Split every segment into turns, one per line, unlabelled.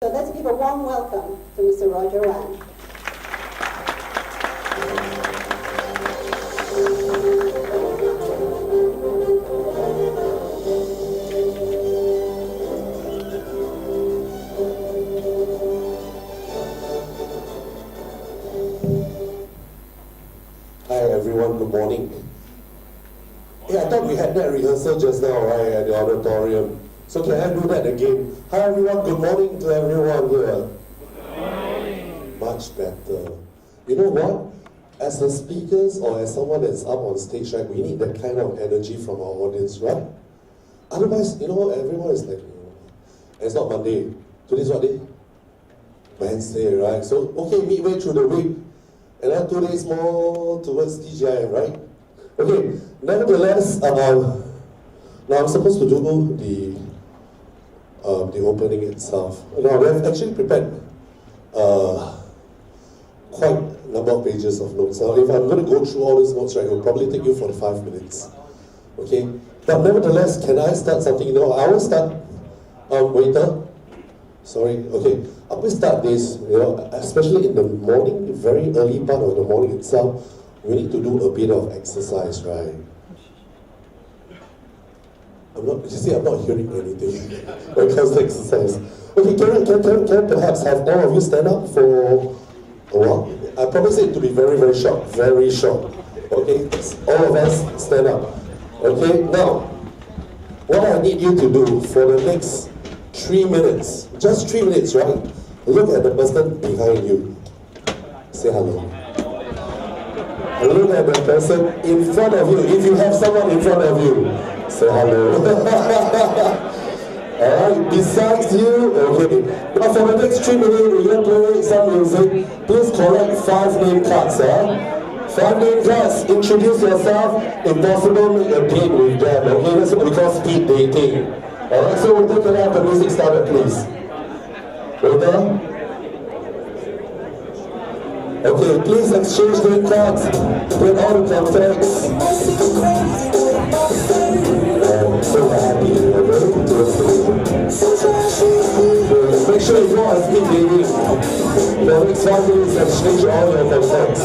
So let's give a warm welcome to Mr. Roger Wang.
Hi everyone, good morning. Hey, I thought we had that rehearsal just now, right, at the auditorium. So can I do that again? Hi everyone, good morning to everyone here. Good morning. Much better. You know what? As the speakers or as someone that's up on stage, right, we need that kind of energy from our audience, right? Otherwise, everyone is like, it's not Monday. Today's what day? Wednesday, right? So, okay, midway through the week. And then 2 days more towards TGIM, right? Okay, nevertheless, now I'm supposed to do the opening itself. Now, we have actually prepared quite a number of pages of notes. Now, if I'm going to go through all these notes, right, it will probably take you 45 minutes. Okay? But nevertheless, can I start something? I always start, waiter? Sorry, okay. I always start this, especially in the morning, the very early part of the morning itself, we need to do a bit of exercise, right? I'm not hearing anything when it comes to exercise. Okay, can perhaps have all of you stand up for a while? I promise it to be very, very short, very short. Okay, all of us stand up. Okay, now, what I need you to do for the next 3 minutes, just 3 minutes, right? Look at the person behind you. Say hello. And look at the person in front of you. If you have someone in front of you, say hello. Alright, besides you, okay. Now for the next 3 minutes, we're going to play some music. Please collect 5 name cards, 5 name cards, introduce yourself. If possible, make a date with them, okay? That's what we call speed dating. Alright, so we'll take have the music started, please. Waiter? Okay, please exchange name cards with all the contacts. I'm so happy you're very interested. Make sure you go on speed dating. For the next 5 minutes, exchange all your contacts.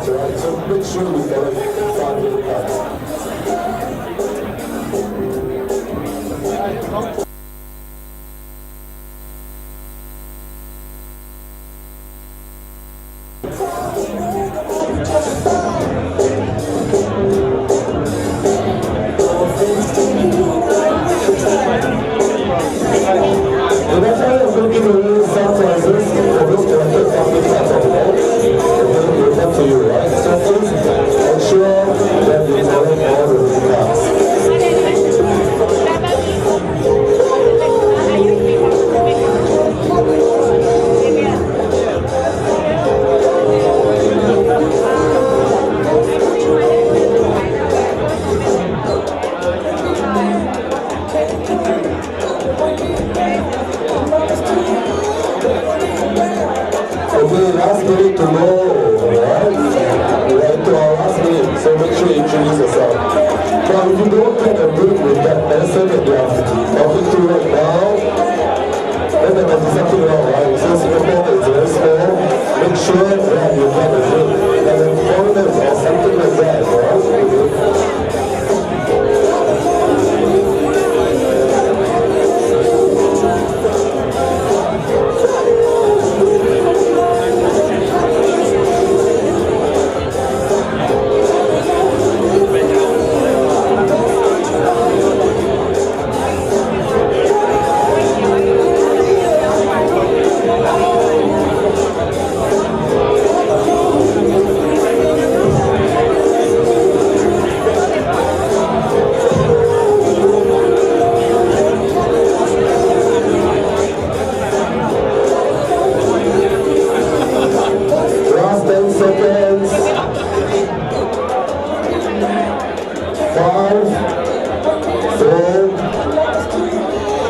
Right? So make sure you get it 5 name cards.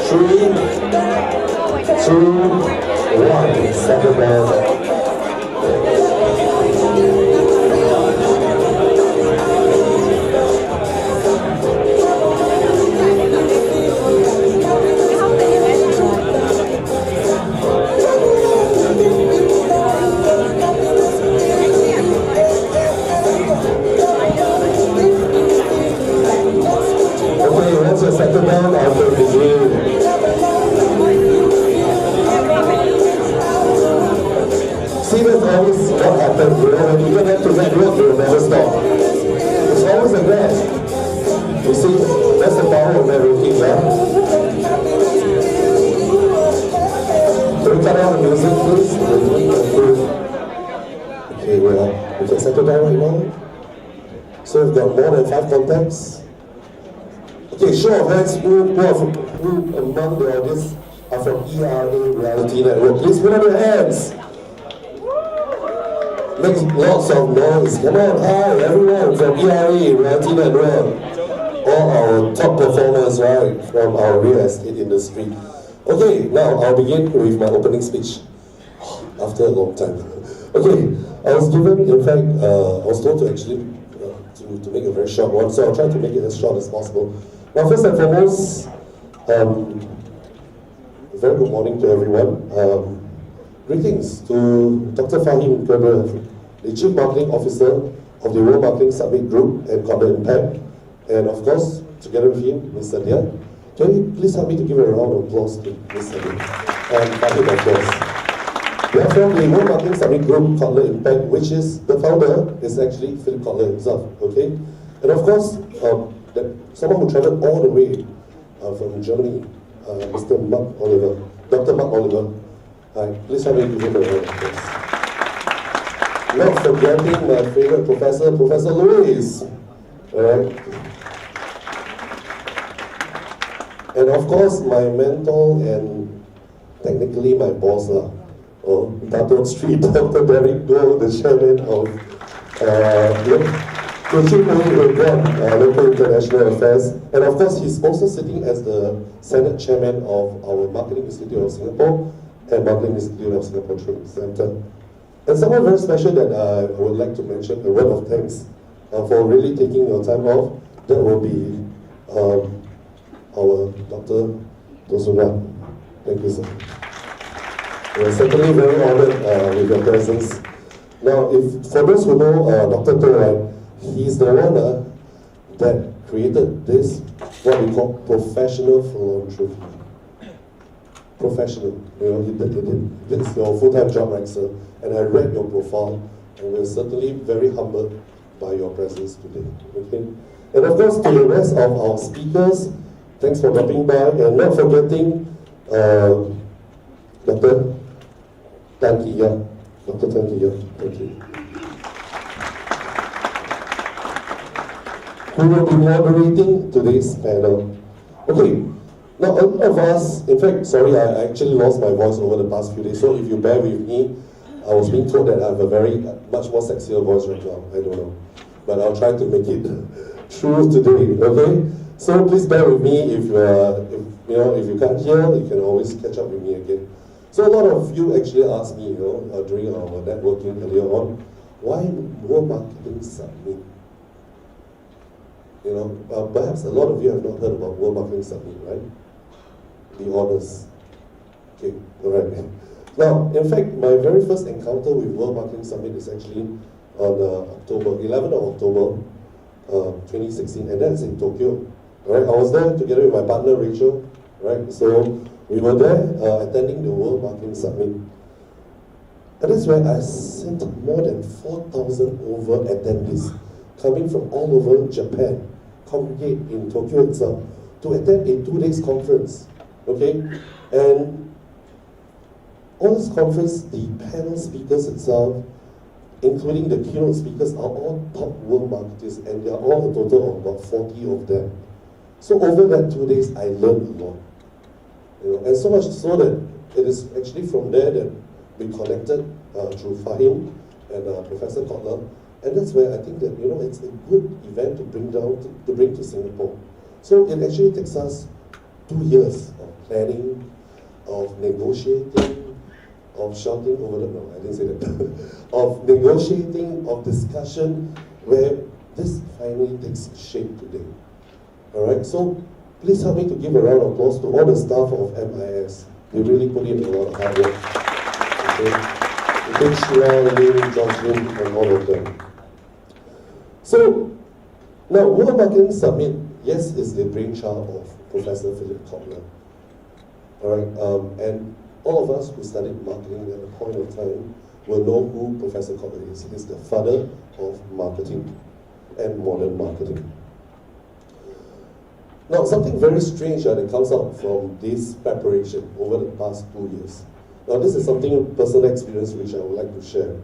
3, 2, 1. Settle down. Okay, once you're settled down, I will begin. See, that's always what happens, you know, when you get to network, you'll never stop. It's always like that. You see, that's the power of networking, yeah? Can we cut out the music, please? Okay, well, we can settle down right now. So we've got more than 5 contacts. Okay, show of hands, who among the audience are from ERA Reality Network? Please put up your hands. Make lots of noise. Come on, hi everyone from ERA Reality Network. All our top performers, right, from our real estate industry. Okay, now I'll begin with my opening speech. After a long time. Okay, I was given, in fact, I was told to actually to make a very short one, so I'll try to make it as short as possible. Now, first and foremost, very good morning to everyone. Greetings to Dr. Fahim Kerber, the Chief Marketing Officer of the World Marketing Summit Group and Corporate Impact, and of course, together with him, Ms. Sadia. Can you please help me to give a round of applause to Ms. Sadia and Fahim, of course. We are from the World Marketing Summit Group, Kotler Impact, which is, the founder is actually Philip Kotler himself, okay? And of course, someone who traveled all the way from Germany, Mr. Mark Oliver, Dr. Mark Oliver. Hi, please help me give him a round of applause. Not forgetting my favorite professor, Professor Louis. Alright. And of course, my mentor and technically my boss, Dato Street, Dr. Derek Goh, the chairman of Local International Affairs. And of course, he's also sitting as the Senate chairman of our Marketing Institute of Singapore and Marketing Institute of Singapore Training Center. And someone very special that I would like to mention, a word of thanks for really taking your time off. That will be our Dr. Dosura. Thank you, sir. We're certainly very honored with your presence. Now, for those who know Dr. To, right, he's the one that created this, what we call professional philanthropy. Professional, you know, it's your full-time job, right, sir? And I read your profile, and we're certainly very humbled by your presence today. Okay? And of course, to the rest of our speakers, thanks for dropping by, and not forgetting Dr. Tan Kia. Dr. Tan Kia, thank you. Who will be moderating today's panel. Okay, now a lot of us, in fact, sorry, I actually lost my voice over the past few days, so if you bear with me, I was being told that I have a much more sexier voice right now, I don't know. But I'll try to make it true today, okay? So please bear with me, if you can't hear, you can always catch up with me again. So a lot of you actually asked me, during our networking earlier on, why World Marketing Summit? Perhaps a lot of you have not heard about World Marketing Summit, right? Be honest. Okay, all right. Now, in fact, my very first encounter with World Marketing Summit is actually on 11th of October 2016, and that's in Tokyo. Right? I was there together with my partner Rachel, right? So we were there attending the World Marketing Summit. And that's where I sent more than 4,000 over attendees coming from all over Japan, congregate in Tokyo itself, to attend a 2-day conference. Okay? And on this conference, the panel speakers itself, including the keynote speakers, are all top world marketers, and there are all a total of about 40 of them. So over that 2 days, I learned a lot. And so much so that it is actually from there that we connected through Fahim and Professor Kotler, and that's where I think that it's a good event to bring to Singapore. So it actually takes us 2 years of planning, of negotiating, of shouting over the, no, I didn't say that, of negotiating, of discussion, where this finally takes shape today. Alright, so please help me to give a round of applause to all the staff of MIS. They really put in a lot of hard work. Okay? Big Sheila, Lynn, Jocelyn, and all of them. So, now World Marketing Summit, yes, is the brainchild of Professor Philip Kotler. Alright, and all of us who studied marketing at a point of time will know who Professor Kotler is. He's the father of marketing and modern marketing. Now, something very strange that comes out from this preparation over the past 2 years. Now, this is something personal experience which I would like to share.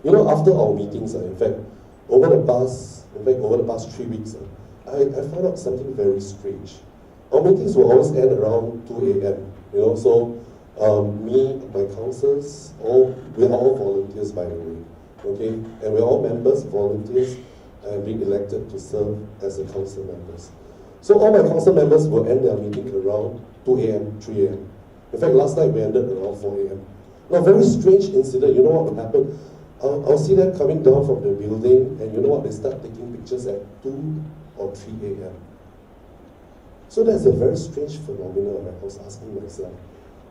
You know, after our meetings, in fact, over the past 3 weeks, I found out something very strange. Our meetings will always end around 2 a.m. You know, so me, my councillors, we're all volunteers, by the way, okay, and we're all members, volunteers, and being elected to serve as the council members. So all my council members will end their meeting around 2 a.m., 3 a.m. In fact, last night we ended around 4 a.m. Now, very strange incident. You know what will happen? I'll see them coming down from the building, and you know what? They start taking pictures at 2 or 3 a.m. So that's a very strange phenomenon. I was asking myself.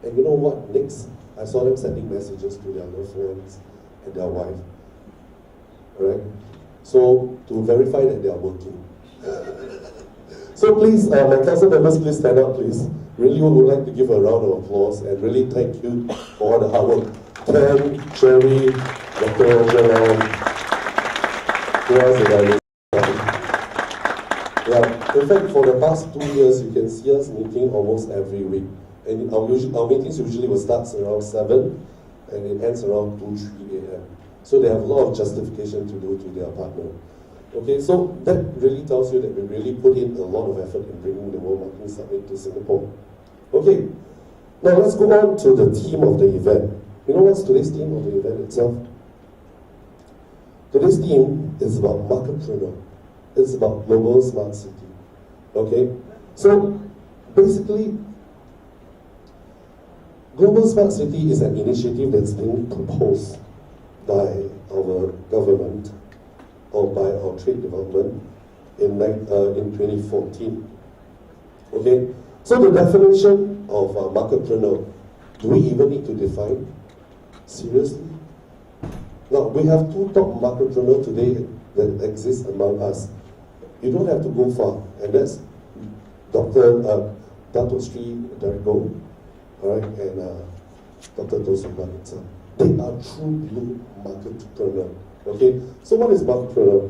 And you know what? Next, I saw them sending messages to their loved ones and their wife. Alright? So, to verify that they are working. So please, my council members, please stand up, please. Really would like to give a round of applause and really thank you for all the hard work. Ken, Cherry, Dr. Roger, who else did I miss? Yeah, in fact, for the past 2 years, you can see us meeting almost every week. And our meetings usually will start around 7 and it ends around 2, 3 a.m. So they have a lot of justification to do to their partner. Okay, so that really tells you that we really put in a lot of effort in bringing the World Marketing Summit to Singapore. Okay, now let's go on to the theme of the event. You know what's today's theme of the event itself? Today's theme is about marketpreneur. It's about global smart city. Okay, so basically, Global Smart City is an initiative that's being proposed by our government or by our trade development in 2014. Okay, so the definition of marketpreneur, do we even need to define? Seriously? Now, we have 2 top marketpreneurs today that exist among us. You don't have to go far, and that's Dato Sri Dargo, all right, and Dr. Dosoma itself. They are true blue marketpreneur. Okay, so what is marketpreneur?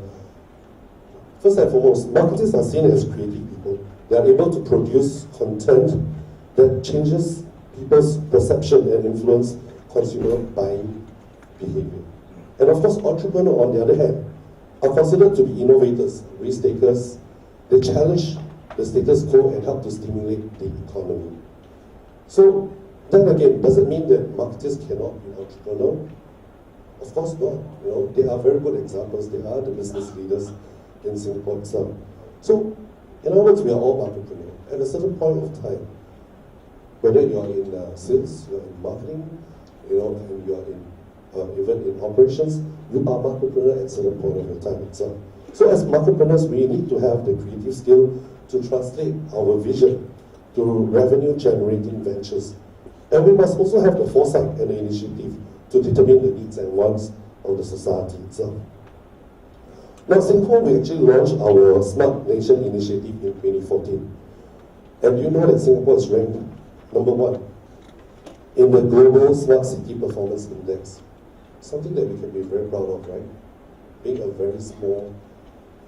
First and foremost, marketers are seen as creative people. They are able to produce content that changes people's perception and influence consumer buying behavior. And of course, entrepreneurs, on the other hand, are considered to be innovators, risk takers. They challenge the status quo and help to stimulate the economy. So, then again, does it mean that marketers cannot be entrepreneurs? Of course not. You know, they are very good examples. They are the business leaders in Singapore itself. So, in other words, we are all marketpreneurs. At a certain point of time, whether you are in sales, you are in marketing, you know, and you are in even in operations, you are marketpreneur at a certain point of your time itself. So, as marketpreneurs, we need to have the creative skill to translate our vision to revenue-generating ventures. And we must also have the foresight and the initiative to determine the needs and wants of the society itself. Now, Singapore, we actually launched our Smart Nation initiative in 2014. And you know that Singapore is ranked number 1 in the Global Smart City Performance Index. Something that we can be very proud of, right? Being a very small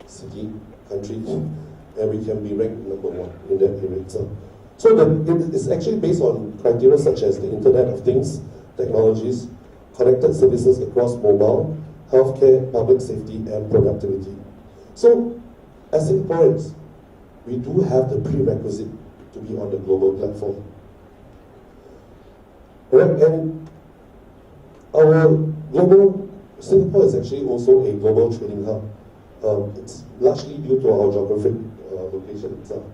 city, country, and we can be ranked number 1 in that area itself. So it is actually based on criteria such as the Internet of Things, technologies, connected services across mobile, healthcare, public safety, and productivity. So, as Singaporeans, we do have the prerequisite to be on the global platform. Right? And Singapore is actually also a global trading hub. It's largely due to our geographic location itself.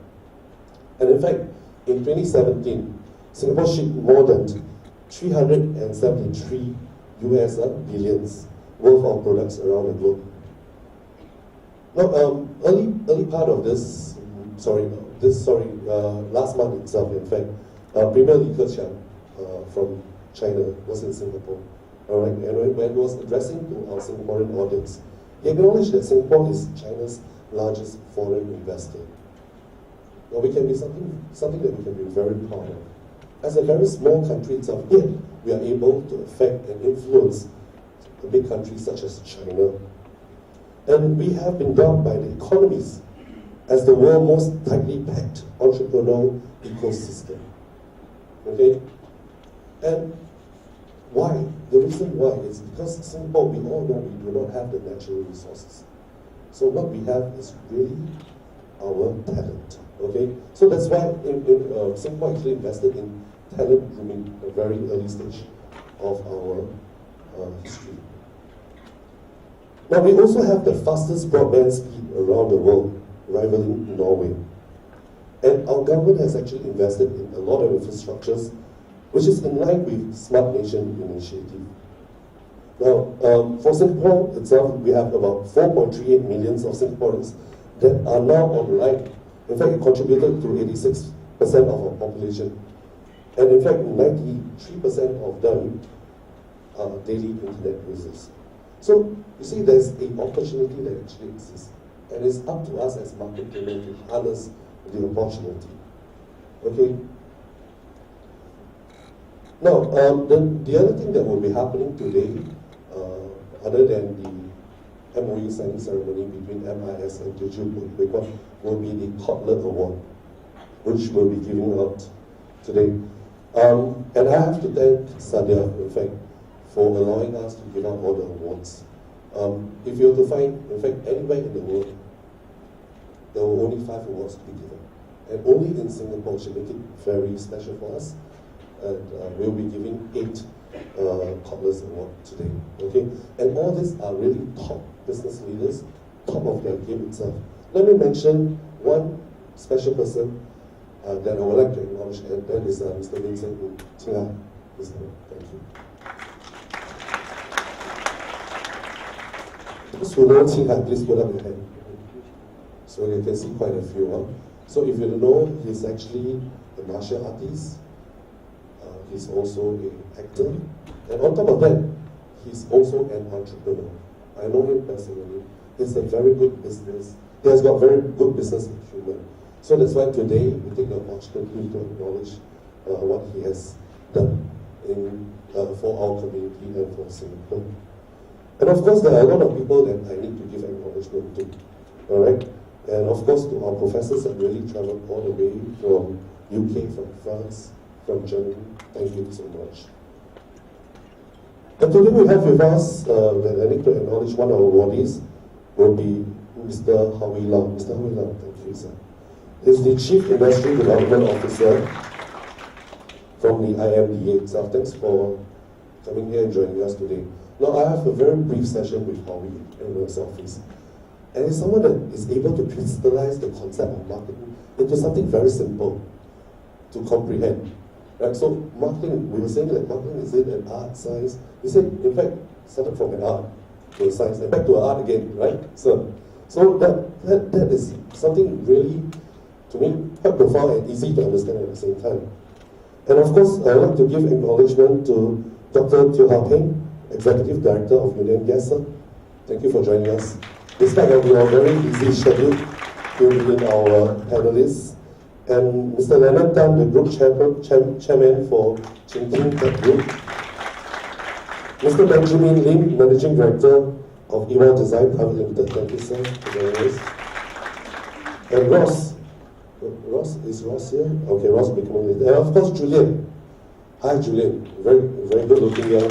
And in fact, in 2017, Singapore shipped more than 373 US billions worth of products around the globe. Now, early part of this, last month itself, in fact, Premier Li Keqiang from China was in Singapore. All right, and when he was addressing to our Singaporean audience, he acknowledged that Singapore is China's largest foreign investor. Now, we can be something that we can be very proud of. As a very small country itself, yet we are able to affect and influence a big country such as China. And we have been dubbed by the economists as the world's most tightly packed entrepreneurial ecosystem. Okay? And why? The reason why is because Singapore, we all know we do not have the natural resources. So what we have is really our talent. Okay? So that's why Singapore actually invested in talent grooming at a very early stage of our history. Now, we also have the fastest broadband speed around the world, rivaling Norway. And our government has actually invested in a lot of infrastructures, which is in line with Smart Nation initiative. Now, for Singapore itself, we have about 4.38 million of Singaporeans that are now online. In fact, it contributed to 86% of our population. And in fact, 93% of them are daily internet users. So, you see, there's an opportunity that actually exists. And it's up to us as market women to harness the opportunity. Okay? Now, the other thing that will be happening today, other than the MOU signing ceremony between MIS and Teochew will be the Kotler Award, which we'll be giving out today. And I have to thank Sadia, in fact, for allowing us to give out all the awards. If you were to find, in fact, anywhere in the world, there were only 5 awards to be given. And only in Singapore should make it very special for us. And we'll be giving 8 Kotler's Award today. Okay? And all these are really top business leaders, top of their game itself. Let me mention one special person that I would like to acknowledge, and that is Mr. Vincent Tinga. Thank you. Those who know Tinga, please put up your hand. So you can see quite a few. So if you don't know, he's actually a martial artist. He's also an actor. And on top of that, he's also an entrepreneur. I know him personally. He's a very good business. He has got very good business acumen. So that's why today we take the opportunity to acknowledge what he has done for our community and for Singapore. And of course, there are a lot of people that I need to give acknowledgement to. All right? And of course, to our professors that really traveled all the way from UK, from France, from Germany. Thank you so much. And today we have with us, that I need to acknowledge one of our awardees, will be Mr. Howie Lam. Mr. Howie Lam, thank you, sir. He's the Chief Industry Development Officer from the IMDA itself. Thanks for coming here and joining us today. Now, I have a very brief session with Howie in his office. And he's someone that is able to crystallize the concept of marketing into something very simple to comprehend. Right? So marketing, we were saying that marketing is it an art, science? He said, in fact, started from an art to a science and back to an art again, right? So that is something really, to me, quite profound and easy to understand at the same time. And of course, I'd like to give acknowledgement to Dr. Teo Ha Peng, Executive Director of Union Gas. Thank you for joining us. Despite of your very busy schedule, to be our panelists. And Mr. Leonard Tan, the Group Chairman for Chinking Tech Group. Mr. Benjamin Lim, Managing Director of EWA Design Private Limited. Thank you, sir, for joining us. And Ross, is Ross here? Okay, Ross will be coming later. And of course, Julian. Hi, Julian. Very, very good looking young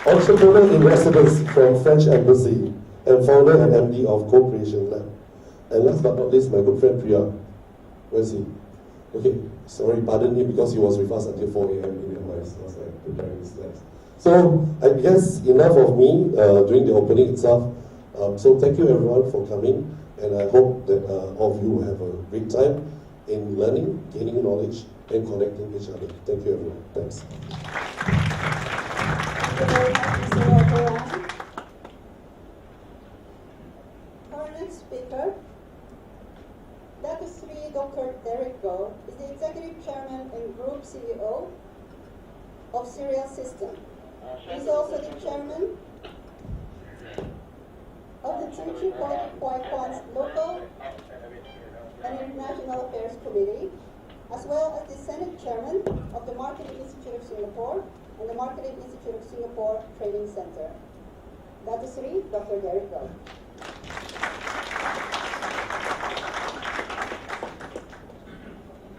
entrepreneur in residence from French Embassy and founder and MD of Co-Creation Lab. And last but not least, my good friend Priya. Where is he? Okay, sorry, pardon him because he was with us until 4 a.m. in the house. I was like preparing his slides. So I guess enough of me during the opening itself. So thank you everyone for coming, and I hope that all of you will have a great time. in learning, gaining knowledge, and connecting each other. Thank you, everyone. Thanks.
Thank you very much, Mr. Roger Wang. Our next speaker, Dr. Sri Dr. Derek Goh, is the Executive Chairman and Group CEO of Serial System. He is also the Chairman of the Tsinchi Kwan's Local and International Affairs Committee, as well as the Senate Chairman of the Marketing Institute of Singapore and the Marketing Institute of Singapore Training Center. Dr. Sri, Dr. Derek Goh.